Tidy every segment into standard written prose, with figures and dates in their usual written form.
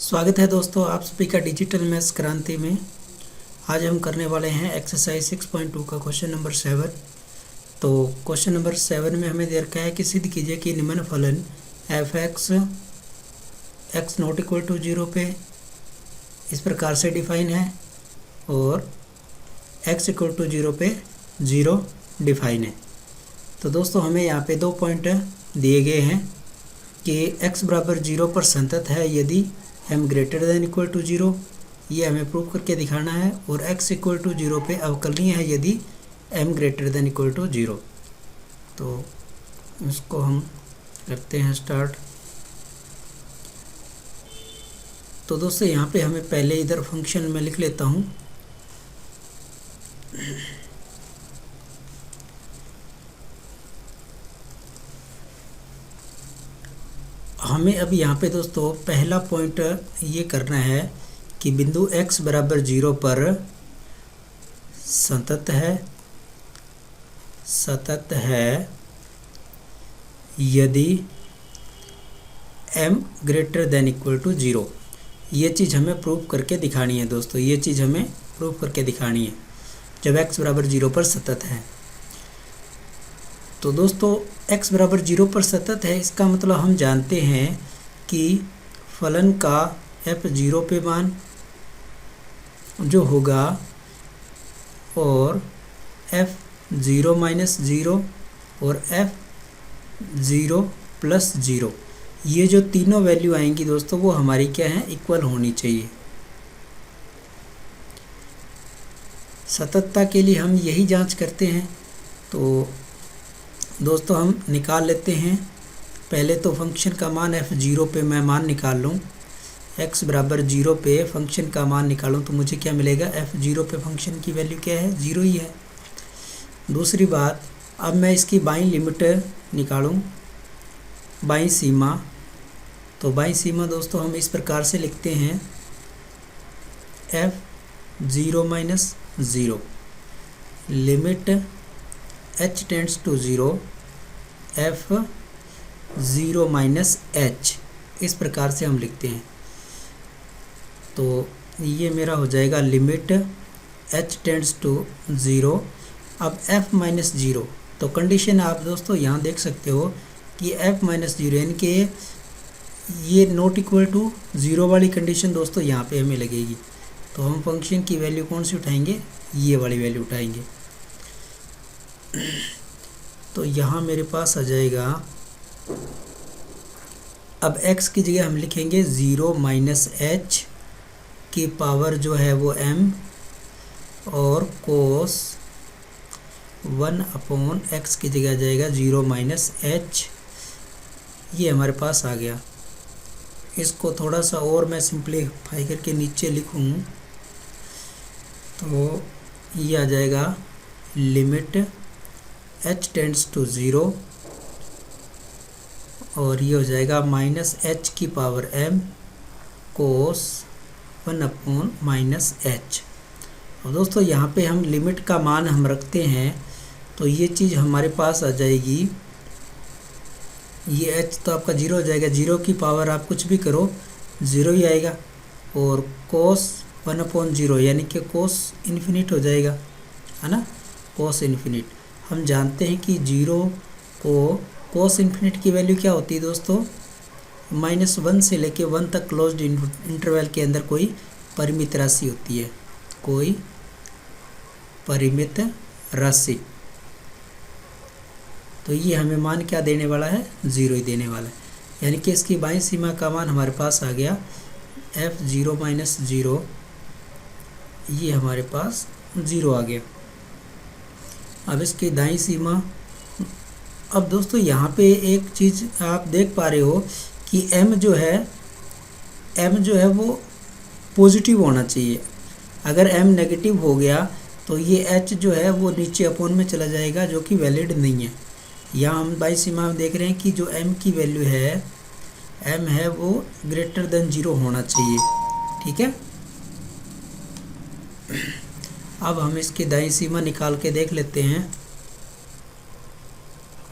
स्वागत है दोस्तों आप सभी का डिजिटल मैथ्स क्रांति में। आज हम करने वाले हैं एक्सरसाइज 6.2 का क्वेश्चन नंबर 7। तो क्वेश्चन नंबर 7 में हमें दे रखा है कि सिद्ध कीजिए कि निम्न फलन f x not equal to 0 पे इस प्रकार से डिफाइन है और x इक्वल टू 0 पे 0 डिफाइन है। तो दोस्तों हमें यहाँ पे 2 पॉइंट दिए गए हैं कि x बराबर 0 पर संतत है यदि m greater than equal to 0, ये हमें प्रूव करके दिखाना है, और x इक्वल टू 0 पे अवकलनीय है यदि m greater than equal to 0। तो इसको हम करते हैं स्टार्ट। तो दोस्तों यहाँ पे हमें पहले इधर फंक्शन में लिख लेता हूँ। हमें अब यहाँ पे दोस्तों पहला पॉइंट ये करना है कि बिंदु x बराबर 0 पर सतत है यदि m greater than equal to 0। ये चीज़ हमें प्रूव करके दिखानी है दोस्तों, ये चीज़ हमें प्रूव करके दिखानी है जब x बराबर 0 पर सतत है। तो दोस्तों x बराबर 0 पर सतत है, इसका मतलब हम जानते हैं कि फलन का f0 पे मान जो होगा और f0 माइनस 0 और f0 प्लस 0, ये जो तीनों वैल्यू आएंगी दोस्तों वो हमारी क्या है, इक्वल होनी चाहिए। सततता के लिए हम यही जांच करते हैं। तो दोस्तों हम निकाल लेते हैं। पहले तो फंक्शन का मान f0 पे मैं मान निकाल लूँ, x बराबर 0 पे फंक्शन का मान निकालूँ तो मुझे क्या मिलेगा, f0 पे फंक्शन की वैल्यू क्या है, 0 ही है। दूसरी बात, अब मैं इसकी बाईं लिमिट निकालूँ, बाईं सीमा। तो बाईं सीमा दोस्तों हम इस प्रकार से लिखते हैं f0 minus 0 limit h tends to 0 f0 minus h, इस प्रकार से हम लिखते हैं। तो ये मेरा हो जाएगा लिमिट h टेंड्स टू 0। अब f माइनस 0, तो कंडीशन आप दोस्तों यहाँ देख सकते हो कि f माइनस 0 यानी कि ये नॉट इक्वल टू 0 वाली कंडीशन दोस्तों यहाँ पे हमें लगेगी। तो हम फंक्शन की वैल्यू कौन सी उठाएंगे, ये वाली वैल्यू उठाएंगे। तो यहाँ मेरे पास आ जाएगा, अब x की जगह हम लिखेंगे 0 माइनस h की पावर जो है वो m और कोस 1 अपॉन x की जगह आ जाएगा 0 माइनस h। ये हमारे पास आ गया। इसको थोड़ा सा और मैं सिंप्लीफाई करके नीचे लिखूँ तो ये आ जाएगा लिमिट h टेंड्स टू 0 और ये हो जाएगा माइनस h की पावर m कोस 1 अपॉन माइनस h। और दोस्तों यहाँ पे हम लिमिट का मान हम रखते हैं तो ये चीज़ हमारे पास आ जाएगी, ये h तो आपका 0 हो जाएगा, 0 की पावर आप कुछ भी करो 0 ही आएगा, और कोस 1 अपॉन 0 यानी कि कोस इन्फिनिट हो जाएगा, है ना, कोस इन्फिनिट। हम जानते हैं कि 0 को कोस इन्फिनिट की वैल्यू क्या होती है दोस्तों, -1 से लेके 1 तक क्लोज्ड इंटरवल के अंदर कोई परिमित राशि होती है, कोई परिमित राशि। तो ये हमें मान क्या देने वाला है, 0 ही देने वाला है। यानी कि इसकी बाईं सीमा का मान हमारे पास आ गया f0 माइनस 0, ये हमारे पास 0 आ गया। अब इसकी दाईं सीमा, अब दोस्तों यहाँ पे एक चीज़ आप देख पा रहे हो कि m जो है वो पॉजिटिव होना चाहिए। अगर m नेगेटिव हो गया तो ये h जो है वो नीचे अपॉन में चला जाएगा, जो कि वैलिड नहीं है। यहाँ हम बाई सीमा में देख रहे हैं कि जो m की वैल्यू है, m है वो ग्रेटर देन 0 होना चाहिए, ठीक है। अब हम इसकी दाईं सीमा निकाल के देख लेते हैं।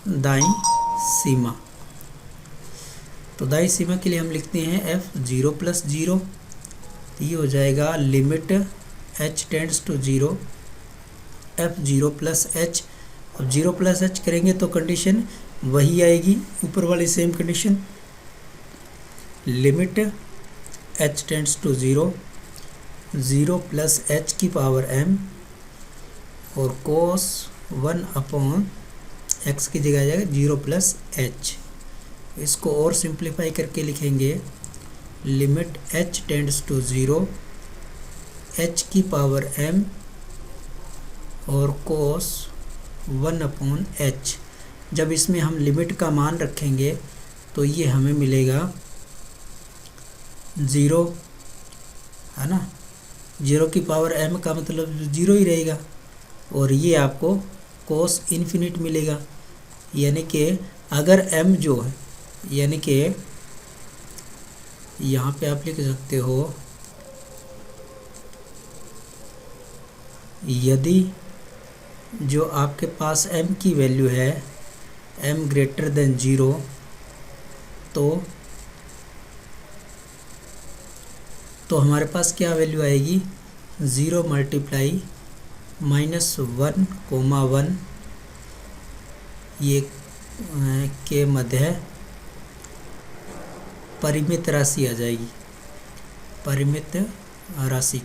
दाईं सीमा, तो दाई सीमा के लिए हम लिखते हैं एफ जीरो प्लस जीरो, तो ये हो जाएगा limit h tends to zero f zero plus h. अब जीरो प्लस एच करेंगे तो कंडीशन वही आएगी, ऊपर वाली same condition, limit h tends to zero zero plus h की पावर एम और कोस 1/x की जगह आ जाएगा जीरो प्लस एच। इसको और सिंप्लीफाई करके लिखेंगे limit h tends to zero h की पावर m और कोस 1/h। जब इसमें हम लिमिट का मान रखेंगे तो ये हमें मिलेगा ज़ीरो, है ना, ज़ीरो की पावर m का मतलब ज़ीरो ही रहेगा, और ये आपको कोस इन्फिनिट मिलेगा। यानी कि अगर m जो है, यानी कि यहाँ पे आप लिख सकते हो यदि जो आपके पास m की वैल्यू है m ग्रेटर देन ज़ीरो, तो हमारे पास क्या वैल्यू आएगी, ज़ीरो मल्टीप्लाई -1,1 ये के मध्य परिमित राशि आ जाएगी, परिमित राशि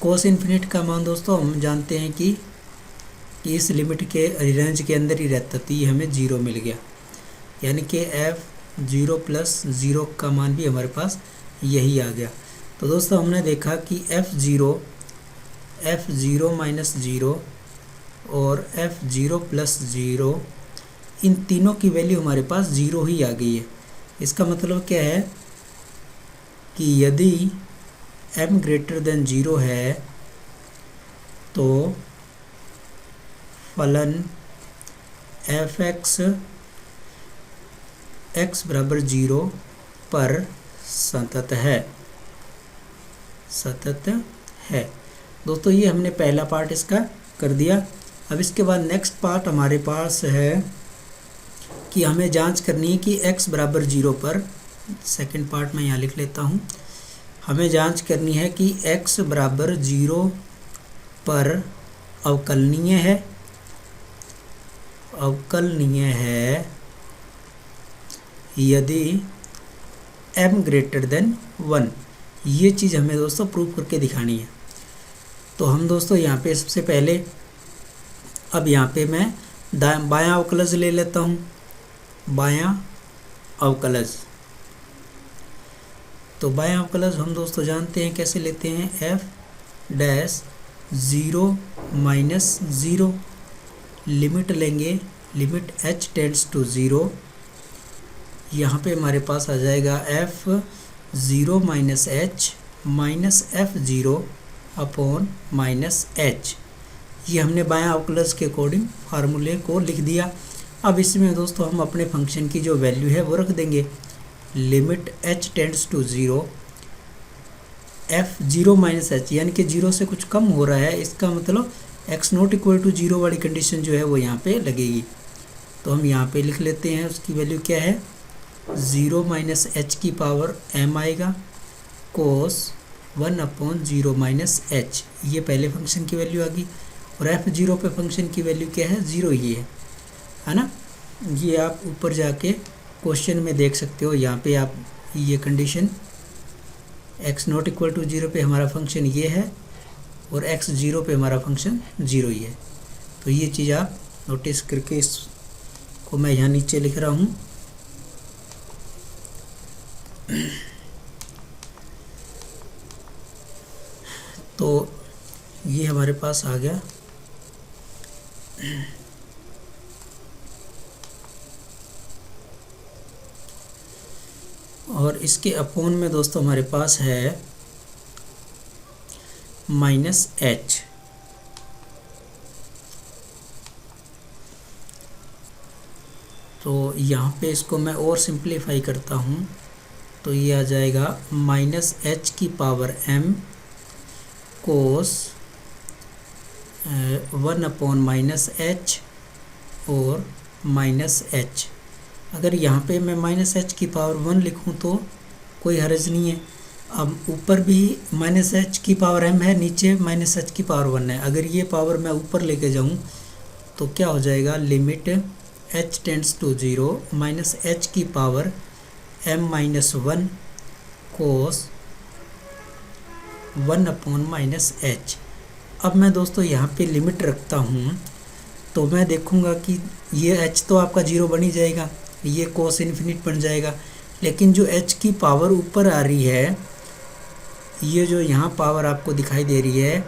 कोस इन्फिनिट का मान दोस्तों हम जानते हैं कि इस लिमिट के रेंज के अंदर ही रहता, तो ये हमें ज़ीरो मिल गया, यानी कि एफ ज़ीरो प्लस ज़ीरो का मान भी हमारे पास यही आ गया। तो दोस्तों हमने देखा कि एफ ज़ीरो माइनस ज़ीरो और एफ ज़ीरो प्लस ज़ीरो, इन तीनों की वैल्यू हमारे पास ज़ीरो ही आ गई है। इसका मतलब क्या है कि यदि m ग्रेटर देन ज़ीरो है तो फलन एफ एक्स बराबर ज़ीरो पर सतत है। दोस्तों ये हमने पहला पार्ट इसका कर दिया। अब इसके बाद नेक्स्ट पार्ट हमारे पास है कि हमें जांच करनी है कि x बराबर ज़ीरो पर, सेकंड पार्ट में यहाँ लिख लेता हूँ, हमें जांच करनी है कि x बराबर ज़ीरो पर अवकलनीय है यदि m ग्रेटर देन 1। ये चीज़ हमें दोस्तों प्रूव करके दिखानी है। तो हम दोस्तों यहाँ पे सबसे पहले, अब यहाँ पे मैं बायां अवकलज ले लेता हूँ, बायां अवकलज। तो बायां अवकलज हम दोस्तों जानते हैं कैसे लेते हैं, f dash zero minus zero, limit लेंगे, limit h tends to zero, यहाँ पे हमारे पास आ जाएगा f zero minus h minus f zero upon minus h. ये हमने बायां अवकलज के अकॉर्डिंग फार्मूले को लिख दिया। अब इसमें दोस्तों हम अपने फंक्शन की जो वैल्यू है वो रख देंगे, limit h tends to zero f zero minus h, यानी कि ज़ीरो से कुछ कम हो रहा है, इसका मतलब x not equal to zero वाली कंडीशन जो है वो यहाँ पे लगेगी। तो हम यहाँ पे लिख लेते हैं, उसकी वैल्यू क्या है, ज़ीरो माइनस एच की पावर m आएगा, कोस 1/0 माइनस एच, ये पहले फंक्शन की वैल्यू आ गई। और एफ ज़ीरो पे फंक्शन की वैल्यू क्या है, ज़ीरो ही है ना। ये आप ऊपर जाके क्वेश्चन में देख सकते हो, यहाँ पे आप ये condition x not equal to zero पे हमारा फंक्शन ये है और x ज़ीरो पे हमारा फंक्शन ज़ीरो ही है। तो ये चीज़ आप नोटिस करके इसको मैं यहाँ नीचे लिख रहा हूँ। तो ये हमारे पास आ गया। और इसके अपोन में दोस्तों हमारे पास है माइनस एच। तो यहाँ पे इसको मैं और सिंप्लीफाई करता हूँ, तो ये आ जाएगा माइनस एच की पावर m कोस 1/-h और माइनस एच। अगर यहाँ पे मैं माइनस एच की पावर 1 लिखूँ तो कोई हर्ज नहीं है। अब ऊपर भी माइनस एच की पावर m है, नीचे माइनस एच की पावर 1 है। अगर ये पावर मैं ऊपर लेके जाऊँ तो क्या हो जाएगा, limit h tends to 0 minus h की power m minus 1 cos 1 upon minus h. अब मैं दोस्तों यहाँ पे लिमिट रखता हूँ तो मैं देखूँगा कि ये h तो आपका 0 बन ही जाएगा, ये कोस इन्फिनिट बन जाएगा। लेकिन जो h की पावर ऊपर आ रही है, ये जो यहाँ पावर आपको दिखाई दे रही है,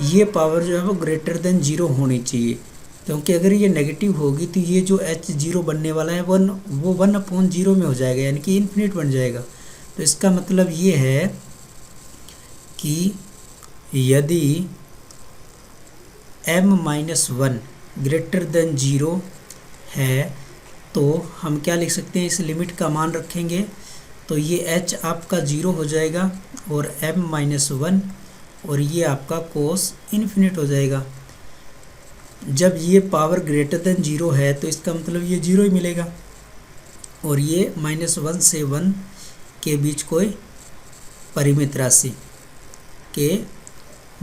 ये पावर जो है वो ग्रेटर देन 0 होनी चाहिए, क्योंकि अगर ये नेगेटिव होगी तो ये जो h 0 बनने वाला है वो 1 अपॉन 0 में हो जाएगा, यानी कि इन्फिनिट बन जाएगा। तो इसका मतलब ये है कि यदि m माइनस 1 ग्रेटर देन 0 है तो हम क्या लिख सकते हैं, इस लिमिट का मान रखेंगे तो ये h आपका 0 हो जाएगा और m माइनस 1 और ये आपका कोस इन्फिनिट हो जाएगा। जब ये पावर ग्रेटर देन 0 है तो इसका मतलब ये 0 ही मिलेगा और ये माइनस 1 से 1 के बीच कोई परिमित राशि के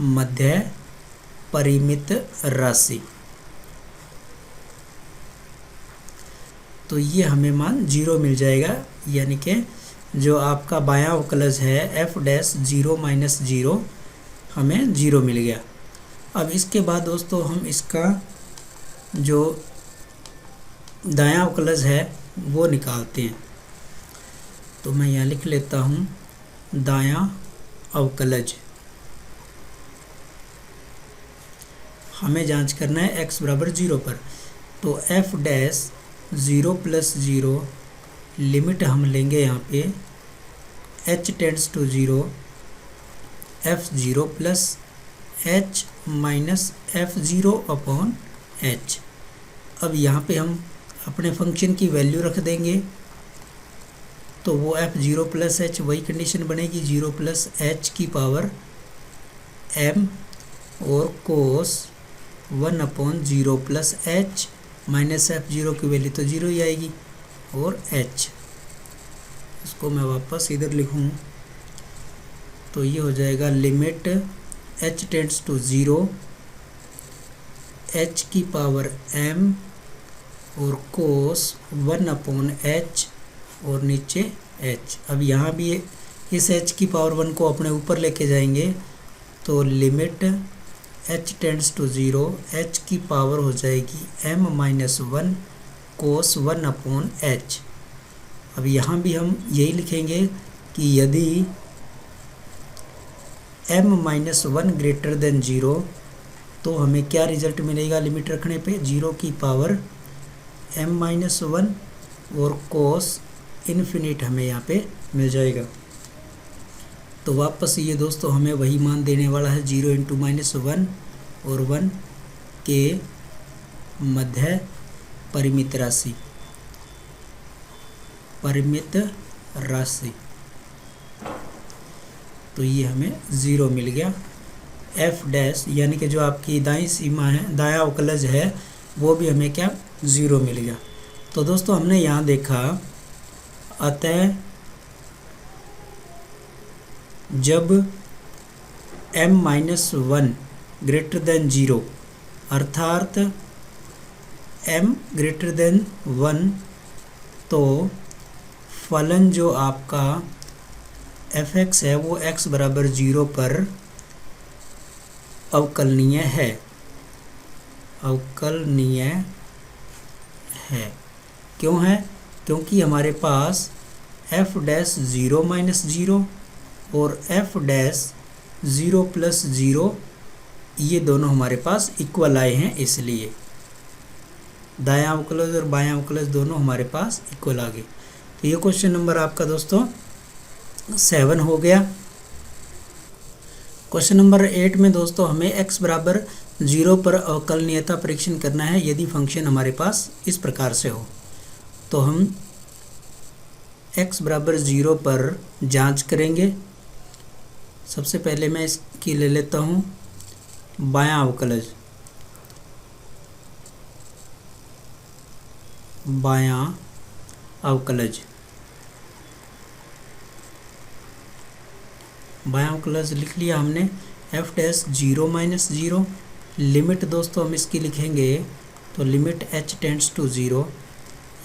मध्य परिमित राशि, तो ये हमें मान 0 मिल जाएगा, यानी कि जो आपका बायां अवकलज है f डैश 0 माइनस 0 हमें 0 मिल गया। अब इसके बाद दोस्तों हम इसका जो दायां अवकलज है वो निकालते हैं। तो मैं यहाँ लिख लेता हूँ दायां अवकलज। हमें जांच करना है x बराबर 0 पर, तो f डैश 0 प्लस 0 लिमिट हम लेंगे यहाँ पे h tends to 0 f 0 plus h minus f0 upon h। अब यहाँ पे हम अपने फंक्शन की वैल्यू रख देंगे तो वो f0 प्लस h वही कंडीशन बनेगी, 0 प्लस h की पावर m और कोस 1 upon 0 plus h minus f0 की वैल्यू तो 0 ही आएगी और h, इसको मैं वापस इधर लिखूँ तो ये हो जाएगा limit h tends to 0 h की पावर m और कोस 1 अपॉन h और नीचे h। अब यहाँ भी इस h की पावर 1 को अपने ऊपर लेके जाएंगे तो limit h tends to 0 h की पावर हो जाएगी m minus 1 cos 1 upon h। अब यहाँ भी हम यही लिखेंगे कि यदि m माइनस 1 ग्रेटर देन 0 तो हमें क्या रिजल्ट मिलेगा, लिमिट रखने पे 0 की पावर m माइनस 1 और कोस इन्फिनिट हमें यहाँ पे मिल जाएगा। तो वापस ये दोस्तों हमें वही मान देने वाला है, 0 इंटू माइनस 1 और 1 के मध्य परिमित राशि, परिमित राशि। तो ये हमें 0 मिल गया। f डैश यानी कि जो आपकी दाईं सीमा है, दायां अवकलज है, वो भी हमें क्या 0 मिल गया। तो दोस्तों हमने यहाँ देखा, अतः जब m माइनस 1 ग्रेटर देन 0 अर्थात m ग्रेटर देन 1 तो फलन जो आपका fx है वो x बराबर 0 पर अवकलनीय है, अवकलनीय है। क्यों है? क्योंकि हमारे पास f डैश 0 माइनस 0 और f डैश 0 प्लस 0 ये दोनों हमारे पास इक्वल आए हैं, इसलिए दायां अवकलज और बायां अवकलज दोनों हमारे पास इक्वल आ गए। तो ये क्वेश्चन नंबर आपका दोस्तों 7 हो गया। क्वेश्चन नंबर 8 में दोस्तों हमें x बराबर 0 पर अवकलनीयता परीक्षण करना है यदि फंक्शन हमारे पास इस प्रकार से हो। तो हम x बराबर 0 पर जांच करेंगे। सबसे पहले मैं इसकी ले लेता हूँ बायां अवकलज, बायां अवकलज। बायां अवकलज लिख लिया हमने। एफ डैश 0 माइनस 0, लिमिट दोस्तों हम इसकी लिखेंगे तो limit h tends to 0,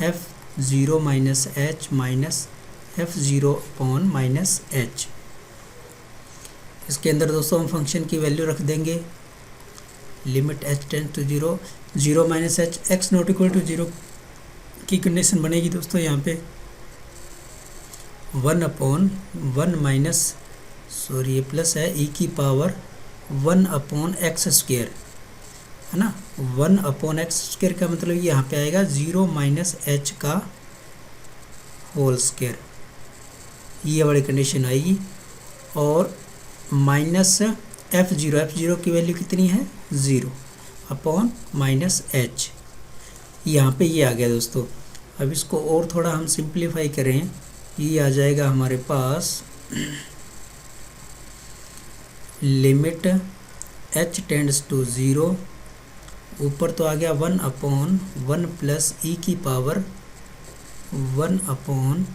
f 0 minus h minus f 0 upon minus h. इसके अंदर दोस्तों हम फंक्शन की वैल्यू रख देंगे। Limit h tends to 0, 0 minus h, x not equal to 0 की कंडीशन बनेगी दोस्तों यहाँ पे 1 अपॉन 1 माइनस, सॉरी ये प्लस है, e की पावर 1 अपॉन एक्स स्क्वेयर, है ना। 1 अपॉन एक्स स्क्वेयर का मतलब यहाँ पे आएगा 0 माइनस एच का होल स्क्वेयर, ये वाली कंडीशन आएगी। और माइनस f0 की वैल्यू कितनी है 0 अपॉन माइनस एच, यहाँ पे ये आ गया दोस्तों। अब इसको और थोड़ा हम सिंप्लीफाई करें, ये आ जाएगा हमारे पास लिमिट h टेंड्स टू 0, ऊपर तो आ गया 1 अपॉन 1 प्लस e की पावर 1 अपॉन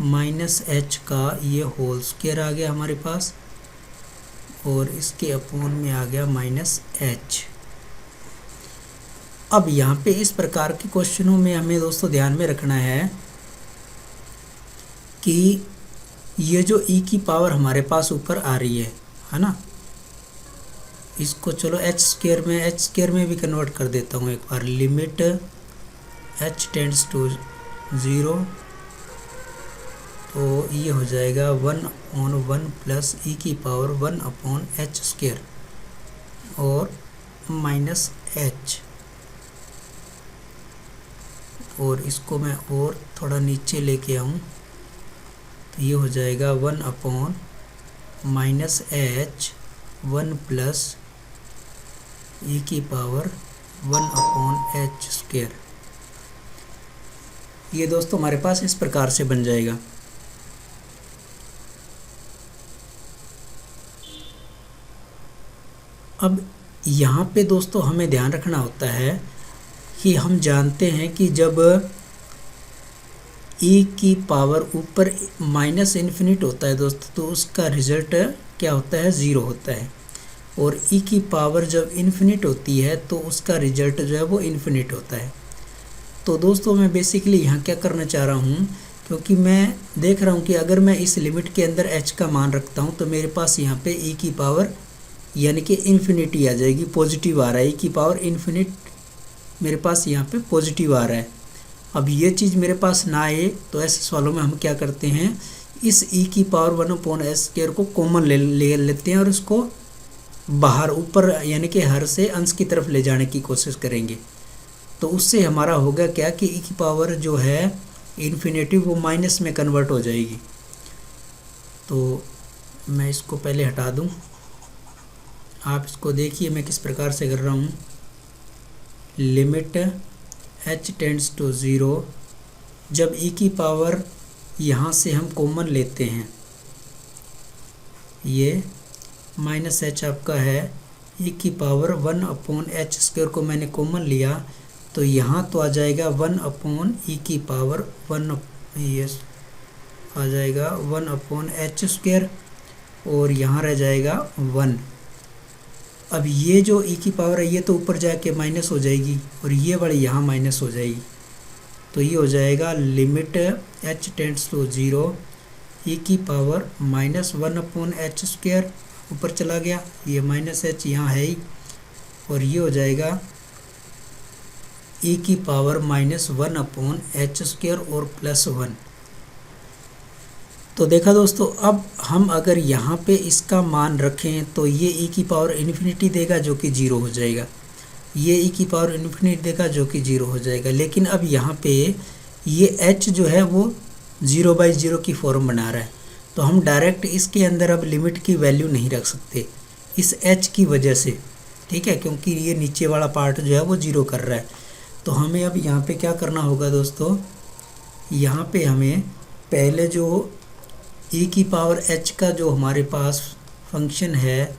माइनस एच का ये होल स्क्वायर आ गया हमारे पास, और इसके अपॉन में आ गया माइनस एच। अब यहाँ पे इस प्रकार के क्वेश्चनों में हमें दोस्तों ध्यान में रखना है कि ये जो e की पावर हमारे पास ऊपर आ रही है ना, इसको चलो h स्क्वायर में भी कन्वर्ट कर देता हूँ एक बार। लिमिट h टेंड्स टू 0, तो ये हो जाएगा 1 अपॉन 1 प्लस e की पावर 1 अपॉन एच स्क्वायर और माइनस एच, और इसको मैं और थोड़ा नीचे लेके आऊँ तो ये हो जाएगा 1 upon minus H 1 plus e की पावर 1 अपॉन एच स्क्वायर। ये दोस्तों हमारे पास इस प्रकार से बन जाएगा। अब यहाँ पे दोस्तों हमें ध्यान रखना होता है कि हम जानते हैं कि जब e की पावर ऊपर माइनस इन्फिनिट होता है दोस्तों, तो उसका रिजल्ट क्या होता है 0 होता है, और e की पावर जब इन्फिनिट होती है तो उसका रिजल्ट जो है वो इन्फिनिट होता है। तो दोस्तों मैं बेसिकली यहाँ क्या करना चाह रहा हूँ, क्योंकि मैं देख रहा हूँ कि अगर मैं इस लिमिट के अंदर h का मान रखता हूँ तो मेरे पास यहाँ पे e की पावर यानी कि इन्फिनिटी आ जाएगी, पॉजिटिव आ रहा है, e की पावर इन्फिनिट मेरे पास यहाँ पे पॉजिटिव आ रहा है। अब ये चीज़ मेरे पास ना आए तो ऐसे सवालों में हम क्या करते हैं, इस e की पावर 1 अपॉन एच स्क्वायर को कॉमन ले लेते हैं और इसको बाहर ऊपर यानी कि हर से अंश की तरफ ले जाने की कोशिश करेंगे। तो उससे हमारा होगा क्या कि e की पावर जो है इन्फिनिटी वो माइनस में कन्वर्ट हो जाएगी। तो मैं इसको पहले हटा दूं, आप इसको देखिए मैं किस प्रकार से कर रहा हूँ। लिमिट h टेंड्स टू 0, जब e की पावर यहाँ से हम कॉमन लेते हैं, ये माइनस एच आपका है, e की पावर 1 अपॉन एच स्क्वायर को मैंने कॉमन लिया तो यहाँ तो आ जाएगा 1 अपॉन e की पावर 1, ये आ जाएगा 1 अपॉन एच स्क्वायर, और यहाँ रह जाएगा 1। अब ये जो e की पावर है ये तो ऊपर जाके माइनस हो जाएगी और ये वाली यहाँ माइनस हो जाएगी, तो ये हो जाएगा limit h tends to 0, e की power minus 1 upon h square ऊपर चला गया, ये माइनस एच यहाँ है ही, और ये हो जाएगा e की power minus 1 upon h square और प्लस 1। तो देखा दोस्तों, अब हम अगर यहाँ पे इसका मान रखें तो ये e की पावर इन्फिनिटी देगा जो कि 0 हो जाएगा, ये e की पावर इन्फिनिटी देगा जो कि 0 हो जाएगा। लेकिन अब यहाँ पे ये h जो है वो 0/0 की फॉर्म बना रहा है, तो हम डायरेक्ट इसके अंदर अब लिमिट की वैल्यू नहीं रख सकते इस h की वजह से, ठीक है, क्योंकि ये नीचे वाला पार्ट जो है वो 0 कर रहा है। तो हमें अब यहाँ पे क्या करना होगा दोस्तों, यहाँ पे हमें पहले जो e की पावर h का जो हमारे पास फंक्शन है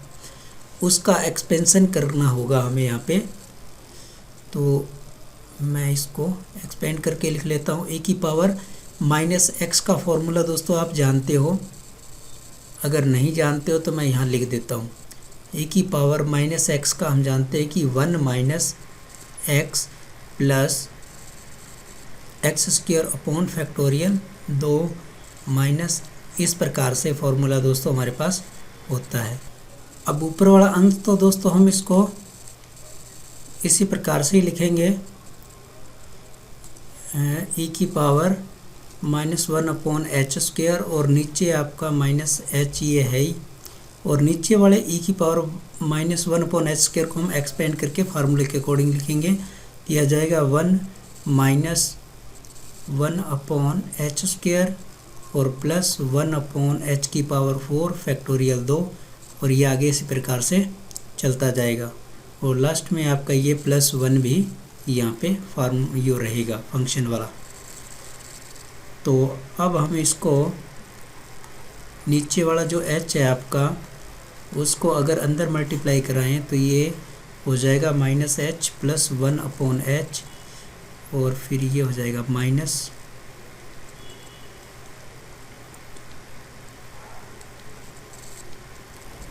उसका एक्सपेंशन करना होगा हमें यहाँ पे। तो मैं इसको एक्सपेंड करके लिख लेता हूँ। ए की पावर माइनस एक्स का फॉर्मूला दोस्तों आप जानते हो, अगर नहीं जानते हो तो मैं यहाँ लिख देता हूँ। ए की पावर माइनस एक्स का हम जानते हैं कि 1 minus x plus x square upon factorial 2 minus, इस प्रकार से फॉर्मूला दोस्तों हमारे पास होता है। अब ऊपर वाला अंश तो दोस्तों हम इसको इसी प्रकार से ही लिखेंगे, ई की पावर -1 अपॉन एच स्क्वायर, और नीचे आपका माइनस एच ये है ही, और नीचे वाले ई की पावर -1 अपॉन एच स्क्वायर को हम एक्सपेंड करके फार्मूले के अकॉर्डिंग लिखेंगे। दिया जाएगा 1 माइनस 1 अपॉन एच स्क्वायर और प्लस 1 अपॉन एच की पावर 4 फैक्टोरियल 2, और ये आगे इसी प्रकार से चलता जाएगा, और लास्ट में आपका ये +1 भी यहाँ पे फॉर्म यो रहेगा फंक्शन वाला। तो अब हम इसको नीचे वाला जो h है आपका, उसको अगर अंदर मल्टीप्लाई कराएं तो ये हो जाएगा -h प्लस 1 अपॉन h, और फिर ये हो जाएगा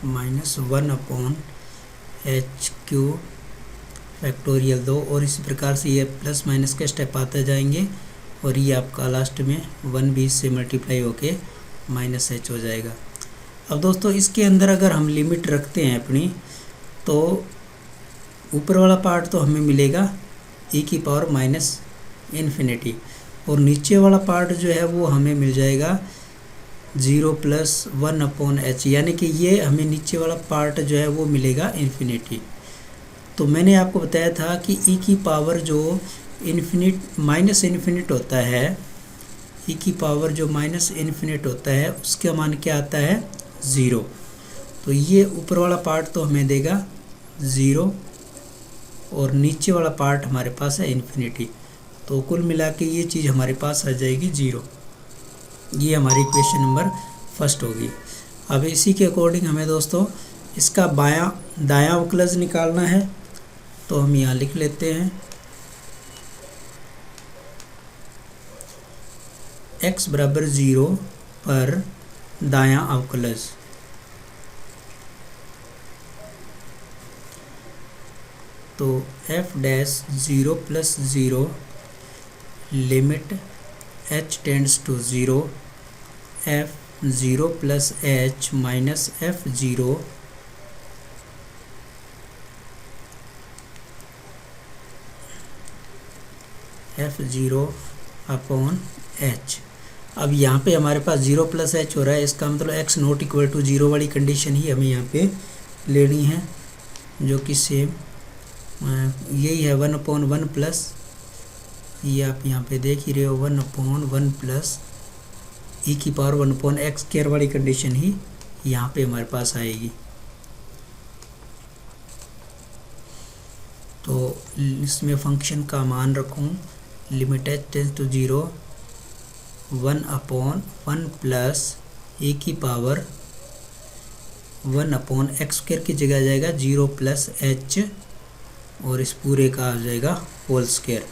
-1 अपॉन एच क्यू फैक्टोरियल 2, और इसी प्रकार से ये प्लस माइनस के स्टेप आते जाएंगे, और ये आपका लास्ट में 1 भी इससे मल्टीप्लाई होके -h हो जाएगा। अब दोस्तों इसके अंदर अगर हम लिमिट रखते हैं अपनी, तो ऊपर वाला पार्ट तो हमें मिलेगा e की पावर -∞, और नीचे वाला पार्ट जो है वो हमें मिल जाएगा 0 + 1 अपॉन h, यानी कि ये हमें नीचे वाला पार्ट जो है वो मिलेगा इन्फिनिटी। तो मैंने आपको बताया था कि e की पावर जो -∞ होता है, e की पावर जो -∞ होता है उसका मान क्या आता है 0। तो ये ऊपर वाला पार्ट तो हमें देगा 0, और नीचे वाला पार्ट हमारे पास है इन्फिनिटी। तो कुल मिला के ये चीज़ हमारे पास आ जाएगी 0। ये हमारी इक्वेशन नंबर फर्स्ट होगी। अब इसी के अकॉर्डिंग हमें दोस्तों इसका दायां अवकलज निकालना है, तो हम यहाँ लिख लेते हैं x बराबर 0 पर दायां अवकलज। तो f'(0 + 0) limit h tends to 0, f0 + h minus f0 upon h। अब यहाँ पे हमारे पास 0 + h हो रहा है, इसका मतलब x ≠ 0 वाली कंडीशन ही हमें यहाँ पे लेनी है, जो कि सेम यही है 1/1 प्लस, ये आप यहाँ पे देख ही रहे हो 1/1 प्लस e की पावर 1/x² वाली कंडीशन ही यहाँ पे हमारे पास आएगी। तो इसमें फंक्शन का मान रखूँ, limit h tends to 0 1/1 plus e की पावर 1/x² की जगह जाएगा 0 + h, और इस पूरे का आ जाएगा होल स्क्वायर,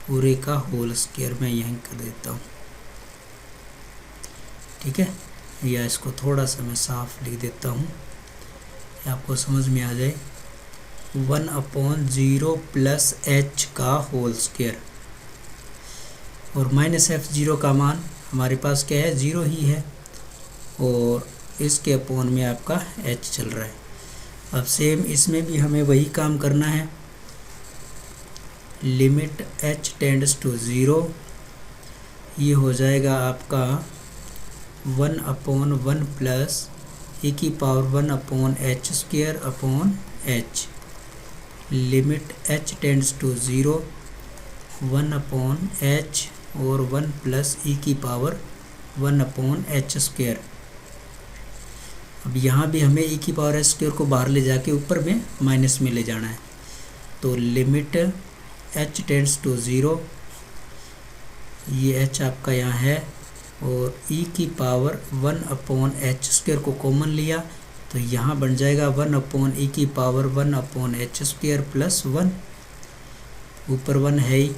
पूरे का होल स्क्वायर मैं यहीं कर देता हूँ, ठीक है। या इसको थोड़ा सा मैं साफ लिख देता हूँ, आपको समझ में आ जाए। 1/0 + h का होल स्क्वायर, और -f0 का मान हमारे पास क्या है 0 ही है, और इसके अपॉन में आपका h चल रहा है। अब सेम इसमें भी हमें वही काम करना है, लिमिट h टेंड्स टू 0, ये हो जाएगा आपका 1/1 प्लस e की power 1/h² upon h, limit h tends to 0 1/h और 1 प्लस e की पावर 1/h²। अब यहाँ भी हमें e की पावर h² को बाहर ले जाके ऊपर में माइनस में ले जाना है, तो लिमिट h टेंड्स टू 0, ये h आपका यहाँ है, और e की पावर 1/h² को कॉमन लिया, तो यहाँ बन जाएगा 1/e की पावर 1/h² + 1, ऊपर 1 है ही।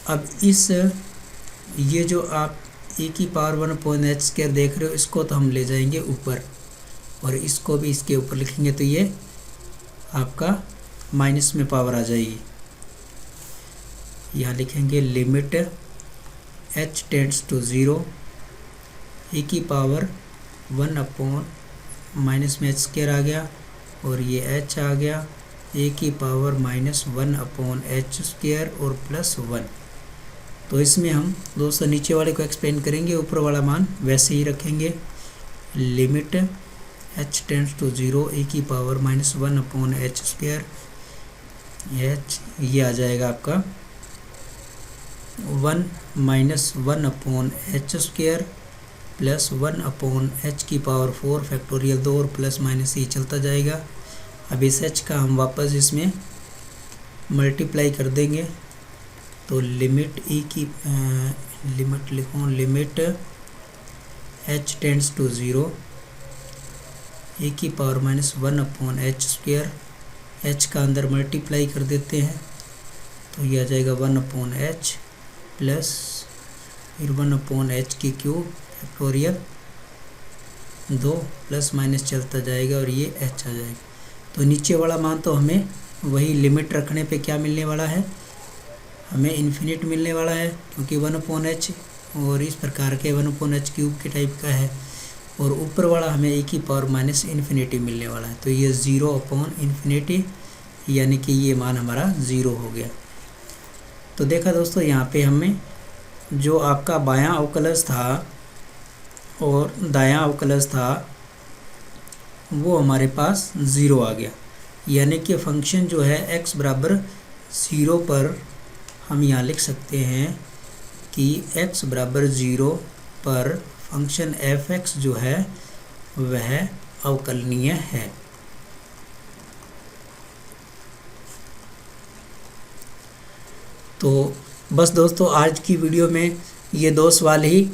अब इस ये जो आप e की पावर 1/h² देख रहे हो, इसको तो हम ले जाएंगे ऊपर और इसको भी इसके ऊपर लिखेंगे, तो ये आपका माइनस में पावर आ जाएगी। यहाँ लिखेंगे limit h tends to 0 e की पावर 1/ माइनस में h² आ गया और ये h आ गया, a की पावर -1/h² और +1। तो इसमें हम दोस्तों नीचे वाले को एक्सपेंड करेंगे, ऊपर वाला मान वैसे ही रखेंगे। Limit h tends to 0 e की पावर -1/h², h ये आ जाएगा आपका 1 - 1/h² प्लस 1/h की पावर 4 फैक्टोरियल 2 और प्लस माइनस ये चलता जाएगा। अब इस h का हम वापस इसमें मल्टीप्लाई कर देंगे, तो लिमिट e की लिमिट लिखो, limit h tends to 0 e की पावर -1/h², h का अंदर मल्टीप्लाई कर देते हैं, तो ये आ जाएगा 1/h प्लस फिर 1/h की क्यूब फैक्टोरियल 2 प्लस माइनस चलता जाएगा और ये h आ जाएगा। तो नीचे वाला मान तो हमें वही लिमिट रखने पे क्या मिलने वाला है, हमें इन्फिनिट मिलने वाला है, क्योंकि 1/h और इस प्रकार के 1/h³ के टाइप का है, और ऊपर वाला हमें e की पावर -इन्फिनिटी मिलने वाला है, तो ये 0/∞, यानी कि ये मान हमारा 0 हो गया। तो देखा दोस्तों, यहाँ पे हमें जो आपका बायां अवकलज था और दायां अवकलज था वो हमारे पास 0 आ गया, यानी कि फंक्शन जो है x बराबर 0 पर हम यहाँ लिख सकते हैं कि x बराबर 0 पर फंक्शन f(x) जो है वह अवकलनीय है। तो बस दोस्तों, आज की वीडियो में ये 2 सवाल ही,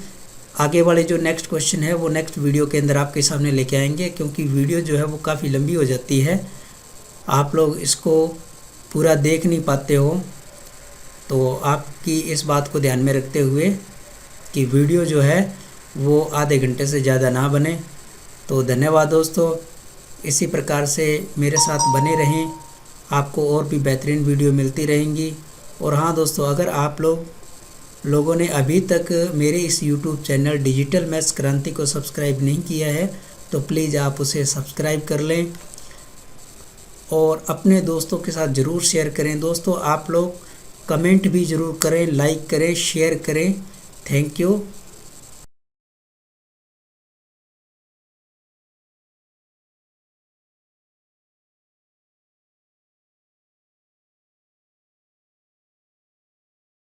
आगे वाले जो नेक्स्ट क्वेश्चन है वो नेक्स्ट वीडियो के अंदर आपके सामने लेके आएंगे, क्योंकि वीडियो जो है वो काफ़ी लंबी हो जाती है, आप लोग इसको पूरा देख नहीं पाते हो। तो आपकी इस बात को ध्यान में रखते हुए कि वीडियो जो है वो आधे घंटे से ज़्यादा ना बने। तो धन्यवाद दोस्तों, इसी प्रकार से मेरे साथ बने रहें, आपको और भी बेहतरीन वीडियो मिलती रहेंगी। और हाँ दोस्तों, अगर आप लोगों ने अभी तक मेरे इस YouTube चैनल डिजिटल मैथ्स क्रांति को सब्सक्राइब नहीं किया है तो प्लीज़ आप उसे सब्सक्राइब कर लें और अपने दोस्तों के साथ ज़रूर शेयर करें। दोस्तों, आप लोग कमेंट भी ज़रूर करें, लाइक करें, शेयर करें। Thank you.